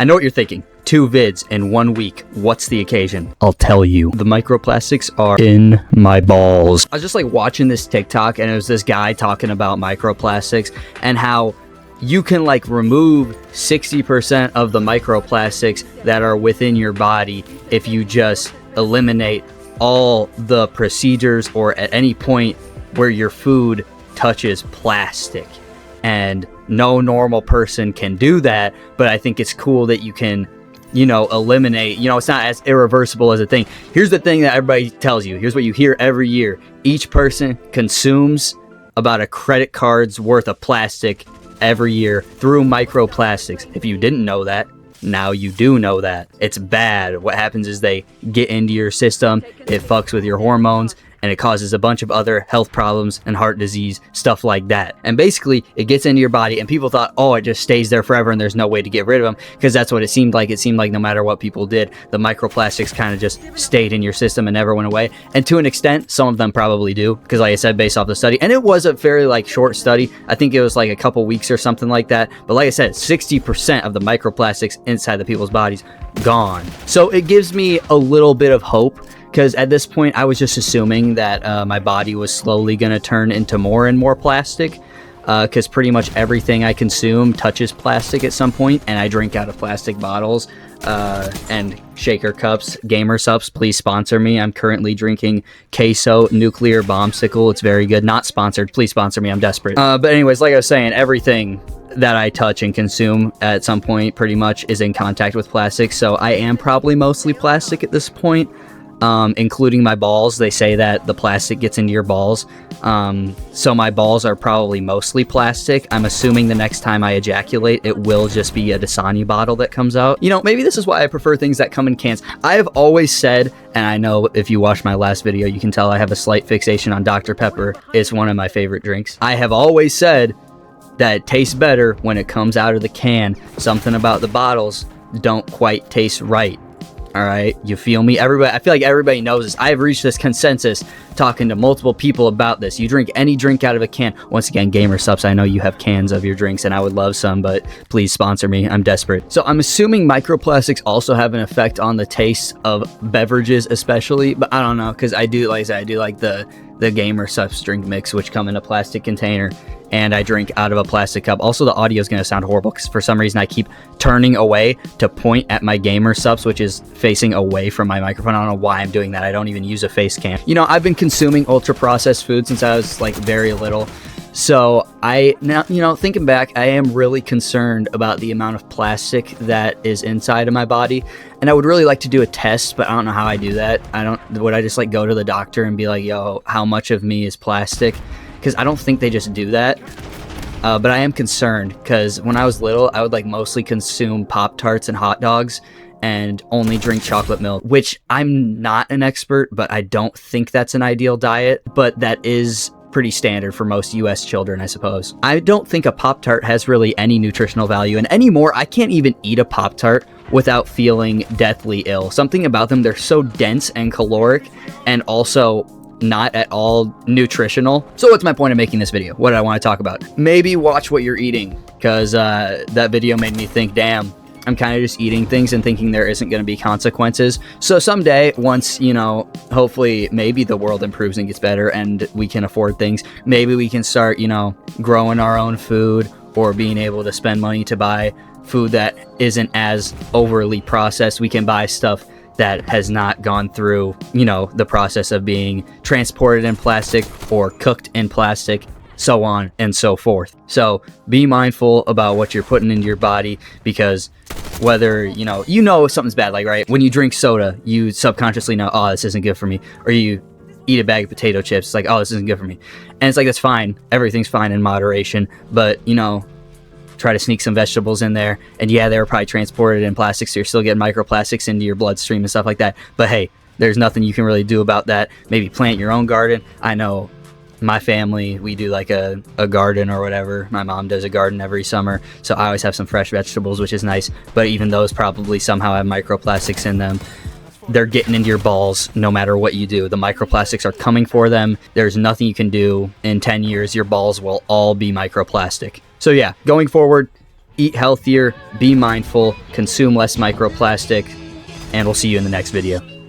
I know what you're thinking. 2 vids in 1 week. What's the occasion? I'll tell you. The microplastics are in my balls. I was just like watching this TikTok, and it was this guy talking about microplastics and how you can like remove 60% of the microplastics that are within your body if you just eliminate all the procedures or at any point where your food touches plastic. And no normal person can do that, but I think it's cool that you can, you know, eliminate, you know, it's not as irreversible as a thing. Here's the thing that everybody tells you. Here's what you hear every year. Each person consumes about a credit card's worth of plastic every year through microplastics. If you didn't know that, now you do know that. It's bad. What happens is they get into your system, it fucks with your hormones, and it causes a bunch of other health problems and heart disease, stuff like that. And basically, it gets into your body, and people thought, oh, it just stays there forever and there's no way to get rid of them, because that's what it seemed like. It seemed like no matter what people did, the microplastics kind of just stayed in your system and never went away. And to an extent, some of them probably do, because like I said, based off the study, and it was a very like short study. I think it was like a couple weeks or something like that. But like I said, 60% of the microplastics inside the people's bodies gone. So it gives me a little bit of hope, because at this point I was just assuming that my body was slowly going to turn into more and more plastic, because pretty much everything I consume touches plastic at some point, and I drink out of plastic bottles and shaker cups. Gamer Subs, please sponsor me. I'm currently drinking Queso Nuclear Bombsicle. It's very good. Not sponsored. Please sponsor me. I'm desperate. But anyways, like I was saying, everything that I touch and consume at some point pretty much is in contact with plastic, so I am probably mostly plastic at this point. Including my balls. They say that the plastic gets into your balls. So my balls are probably mostly plastic. I'm assuming the next time I ejaculate, it will just be a Dasani bottle that comes out. You know, maybe this is why I prefer things that come in cans. I have always said, and I know if you watched my last video, you can tell I have a slight fixation on Dr. Pepper. It's one of my favorite drinks. I have always said that it tastes better when it comes out of the can. Something about the bottles don't quite taste right. All right, you feel me? Everybody, I feel like everybody knows this. I have reached this consensus talking to multiple people about this. You drink any drink out of a can. Once again, Gamer Subs, I know you have cans of your drinks, and I would love some, but please sponsor me. I'm desperate. So I'm assuming microplastics also have an effect on the taste of beverages, especially, but I don't know, because I do, like I said, I do like the Gamer Subs drink mix, which come in a plastic container, and I drink out of a plastic cup. Also, the audio is going to sound horrible because for some reason I keep turning away to point at my Gamer Subs, which is facing away from my microphone. I don't know why I'm doing that. I don't even use a face cam. You know, I've been consuming ultra processed food since I was like very little. So now, you know, thinking back, I am really concerned about the amount of plastic that is inside of my body. And I would really like to do a test, but I don't know how I do that. Would I just like go to the doctor and be like, yo, how much of me is plastic? Because I don't think they just do that. But I am concerned because when I was little, I would like mostly consume Pop-Tarts and hot dogs and only drink chocolate milk, which I'm not an expert, but I don't think that's an ideal diet. But that is pretty standard for most US children, I suppose. I don't think a Pop-Tart has really any nutritional value, and anymore, I can't even eat a Pop-Tart without feeling deathly ill. Something about them, they're so dense and caloric, and also not at all nutritional. So what's my point of making this video? What did I want to talk about? Maybe watch what you're eating, because that video made me think, damn, I'm kind of just eating things and thinking there isn't going to be consequences. So someday, once, you know, hopefully maybe the world improves and gets better and we can afford things, maybe we can start, you know, growing our own food or being able to spend money to buy food that isn't as overly processed. We can buy stuff that has not gone through, you know, the process of being transported in plastic or cooked in plastic, so on and so forth. So be mindful about what you're putting into your body, because whether, you know if something's bad, like, right, when you drink soda, you subconsciously know, oh, this isn't good for me. Or you eat a bag of potato chips, it's like, oh, this isn't good for me. And it's like, that's fine. Everything's fine in moderation. But, you know, try to sneak some vegetables in there, and yeah, they were probably transported in plastic, so you're still getting microplastics into your bloodstream and stuff like that. But hey, there's nothing you can really do about that. Maybe plant your own garden. I know my family, we do like a garden or whatever. My mom does a garden every summer, so I always have some fresh vegetables, which is nice. But even those probably somehow have microplastics in them. They're getting into your balls no matter what you do. The microplastics are coming for them. There's nothing you can do. In 10 years, your balls will all be microplastic. So yeah, going forward, eat healthier, be mindful, consume less microplastic, and we'll see you in the next video.